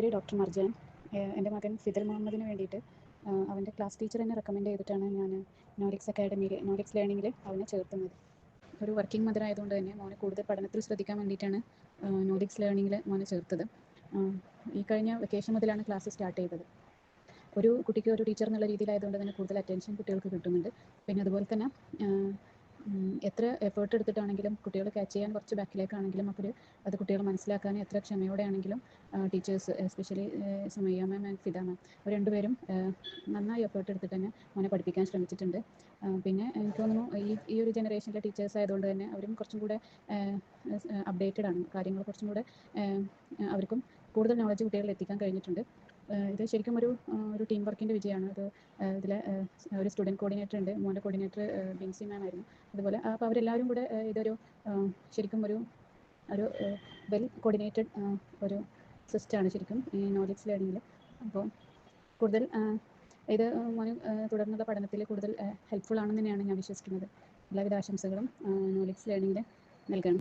പേര് ഡോക്ടർ മർജാൻ. എൻ്റെ മകൻ ഫിദൽ മുഹമ്മദിന് വേണ്ടിയിട്ട് അവൻ്റെ ക്ലാസ് ടീച്ചർ എന്നെ റെക്കമെൻഡ് ചെയ്തിട്ടാണ് ഞാൻ നോലിക്സ് അക്കാഡമിയിൽ നോലിക്സ് ലേണിങ്ങിൽ അവനെ ചേർത്തുന്നത്. ഒരു വർക്കിംഗ് മദർ ആയതുകൊണ്ട് തന്നെ മോനെ കൂടുതൽ പഠനത്തിൽ ശ്രദ്ധിക്കാൻ വേണ്ടിയിട്ടാണ് നോലിക്സ് ലേണിങ്ങിൽ മോനെ ചേർത്തത്. ഈ കഴിഞ്ഞ വെക്കേഷൻ മുതലാണ് ക്ലാസ് സ്റ്റാർട്ട് ചെയ്തത്. ഒരു കുട്ടിക്ക് ഒരു ടീച്ചർ എന്നുള്ള രീതിയിലായതുകൊണ്ട് തന്നെ കൂടുതൽ അറ്റൻഷൻ കുട്ടികൾക്ക് കിട്ടുന്നുണ്ട്. പിന്നെ അതുപോലെ തന്നെ എത്ര എഫേർട്ട് എടുത്തിട്ടാണെങ്കിലും കുട്ടികൾ ക്യാച്ച് ചെയ്യാൻ കുറച്ച് ബാക്കിലേക്കാണെങ്കിലും അപ്പോൾ അത് കുട്ടികൾ മനസ്സിലാക്കാൻ എത്ര ക്ഷമയോടെ ആണെങ്കിലും teachers especially Sumayya ma'am and Fida ma'am അവർ രണ്ടുപേരും നന്നായി എഫേർട്ട് എടുത്തിട്ട് തന്നെ മോനെ പഠിപ്പിക്കാൻ ശ്രമിച്ചിട്ടുണ്ട്. പിന്നെ എനിക്ക് തോന്നുന്നു ഈ ഒരു ജനറേഷനിലെ ടീച്ചേഴ്സ് ആയതുകൊണ്ട് തന്നെ അവരും കുറച്ചും കൂടെ അപ്ഡേറ്റഡ് ആണ്, കാര്യങ്ങൾ കുറച്ചും കൂടെ അവർക്കും കൂടുതൽ നോളജ് കുട്ടികളിൽ എത്തിക്കാൻ കഴിഞ്ഞിട്ടുണ്ട്. ഇത് ശരിക്കും ഒരു ടീം വർക്കിൻ്റെ വിജയമാണ്. ഇതിലെ ഒരു സ്റ്റുഡൻറ്റ് കോർഡിനേറ്റർ ഉണ്ട്, മോൻ്റെ കോർഡിനേറ്റർ ബിൻസി മാം ആയിരുന്നു. അതുപോലെ അപ്പോൾ അവരെല്ലാവരും കൂടെ ഇതൊരു ശരിക്കും ഒരു വെൽ കോർഡിനേറ്റഡ് ഒരു സിസ്റ്റമാണ് ശരിക്കും ഈ നോളജ് ലേണിങ്ങിൽ. അപ്പോൾ കൂടുതൽ ഇത് മോന് തുടർന്നുള്ള പഠനത്തിൽ കൂടുതൽ ഹെൽപ്ഫുൾ ആണെന്ന് തന്നെയാണ് ഞാൻ വിശ്വസിക്കുന്നത്. എല്ലാവിധ ആശംസകളും നോളജ് ലേണിങ്ങിൽ നൽകണം.